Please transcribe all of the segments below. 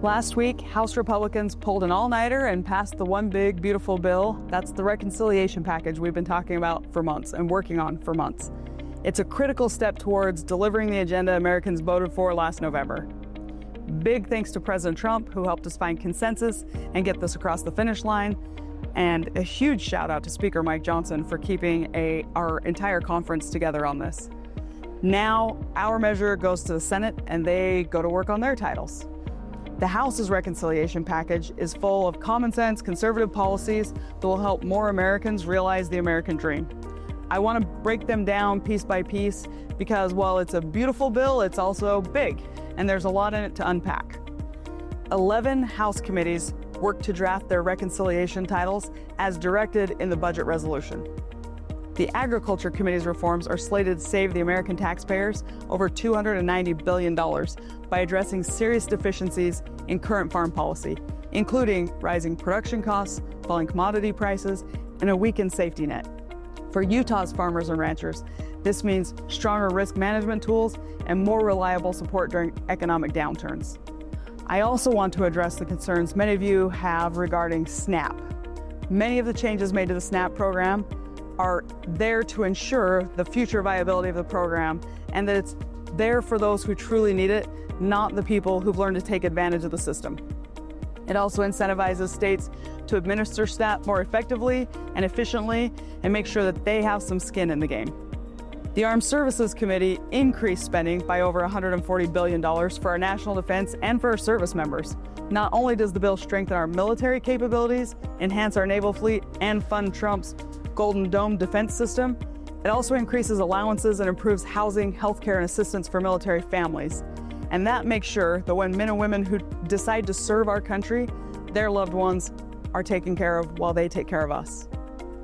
Last week, House Republicans pulled an all-nighter and passed the one big, beautiful bill. That's the reconciliation package we've been talking about for months and working on for months. It's a critical step towards delivering the agenda Americans voted for last November. Big thanks to President Trump, who helped us find consensus and get this across the finish line. And a huge shout out to Speaker Mike Johnson for keeping our entire conference together on this. Now, our measure goes to the Senate and they go to work on their titles. The House's reconciliation package is full of common sense, conservative policies that will help more Americans realize the American dream. I want to break them down piece by piece because while it's a beautiful bill, it's also big, and there's a lot in it to unpack. 11 House committees worked to draft their reconciliation titles as directed in the budget resolution. The Agriculture Committee's reforms are slated to save the American taxpayers over $290 billion by addressing serious deficiencies in current farm policy, including rising production costs, falling commodity prices, and a weakened safety net. For Utah's farmers and ranchers, this means stronger risk management tools and more reliable support during economic downturns. I also want to address the concerns many of you have regarding SNAP. Many of the changes made to the SNAP program are there to ensure the future viability of the program and that it's there for those who truly need it, not the people who've learned to take advantage of the system. It also incentivizes states to administer SNAP more effectively and efficiently and make sure that they have some skin in the game. The Armed Services Committee increased spending by over $140 billion for our national defense and for our service members. Not only does the bill strengthen our military capabilities, enhance our naval fleet, and fund Trump's Golden Dome defense system, it also increases allowances and improves housing, healthcare, and assistance for military families. And that makes sure that when men and women who decide to serve our country, their loved ones are taken care of while they take care of us.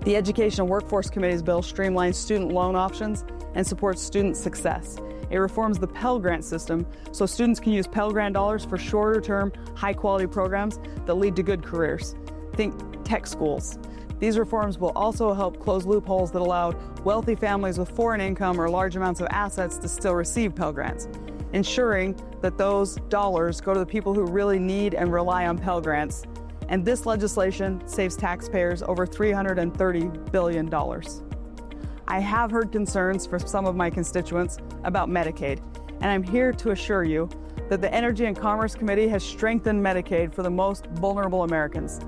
The Education and Workforce Committee's bill streamlines student loan options and supports student success. It reforms the Pell Grant system so students can use Pell Grant dollars for shorter-term, high-quality programs that lead to good careers. Think tech schools. These reforms will also help close loopholes that allowed wealthy families with foreign income or large amounts of assets to still receive Pell Grants, ensuring that those dollars go to the people who really need and rely on Pell Grants. And this legislation saves taxpayers over $330 billion. I have heard concerns from some of my constituents about Medicaid, and I'm here to assure you that the Energy and Commerce Committee has strengthened Medicaid for the most vulnerable Americans.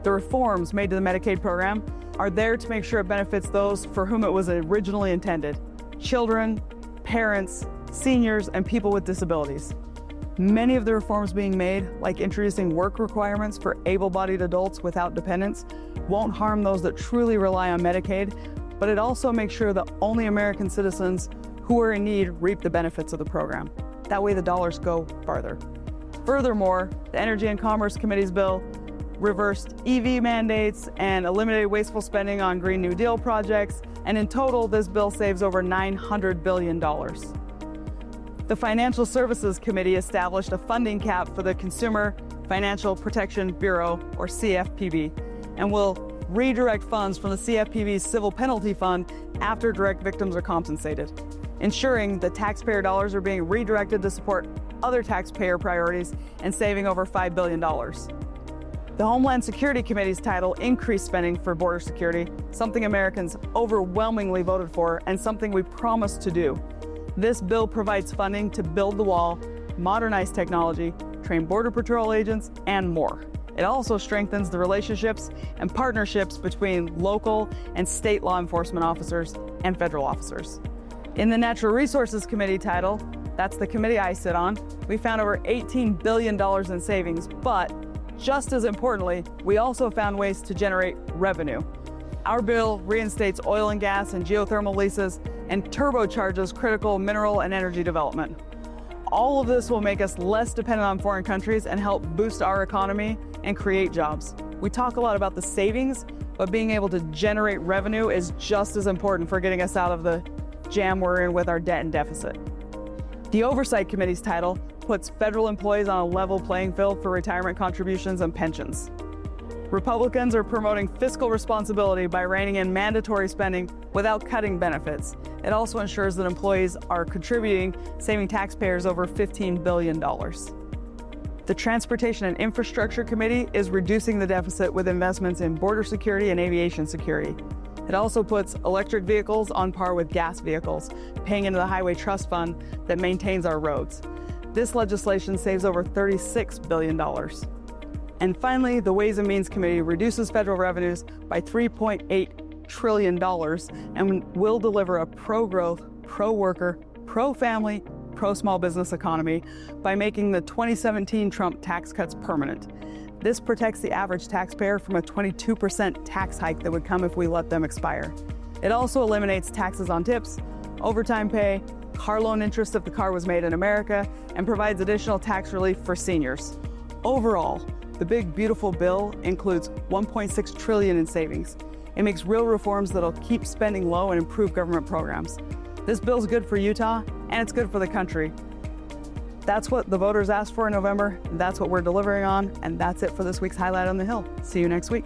The reforms made to the Medicaid program are there to make sure it benefits those for whom it was originally intended: children, parents, seniors, and people with disabilities. Many of the reforms being made, like introducing work requirements for able-bodied adults without dependents, won't harm those that truly rely on Medicaid, but it also makes sure that only American citizens who are in need reap the benefits of the program. That way the dollars go farther. Furthermore, the Energy and Commerce Committee's bill reversed EV mandates and eliminated wasteful spending on Green New Deal projects, and in total, this bill saves over $900 billion. The Financial Services Committee established a funding cap for the Consumer Financial Protection Bureau, or CFPB, and will redirect funds from the CFPB's Civil Penalty Fund after direct victims are compensated, ensuring that taxpayer dollars are being redirected to support other taxpayer priorities and saving over $5 billion. The Homeland Security Committee's title increased spending for border security, something Americans overwhelmingly voted for and something we promised to do. This bill provides funding to build the wall, modernize technology, train Border Patrol agents, and more. It also strengthens the relationships and partnerships between local and state law enforcement officers and federal officers. In the Natural Resources Committee title, that's the committee I sit on, we found over $18 billion in savings, but just as importantly, we also found ways to generate revenue. Our bill reinstates oil and gas and geothermal leases and turbocharges critical mineral and energy development. All of this will make us less dependent on foreign countries and help boost our economy and create jobs. We talk a lot about the savings, but being able to generate revenue is just as important for getting us out of the jam we're in with our debt and deficit. The Oversight Committee's title puts federal employees on a level playing field for retirement contributions and pensions. Republicans are promoting fiscal responsibility by reining in mandatory spending without cutting benefits. It also ensures that employees are contributing, saving taxpayers over $15 billion. The Transportation and Infrastructure Committee is reducing the deficit with investments in border security and aviation security. It also puts electric vehicles on par with gas vehicles, paying into the Highway Trust Fund that maintains our roads. This legislation saves over $36 billion. And finally, the Ways and Means Committee reduces federal revenues by $3.8 trillion and will deliver a pro-growth, pro-worker, pro-family, pro-small business economy by making the 2017 Trump tax cuts permanent. This protects the average taxpayer from a 22% tax hike that would come if we let them expire. It also eliminates taxes on tips, overtime pay, car loan interest if the car was made in America, and provides additional tax relief for seniors. Overall, the big beautiful bill includes $1.6 trillion in savings. It makes real reforms that'll keep spending low and improve government programs. This bill's good for Utah, and it's good for the country. That's what the voters asked for in November. That's what we're delivering on, and that's it for this week's Highlight on the Hill. See you next week.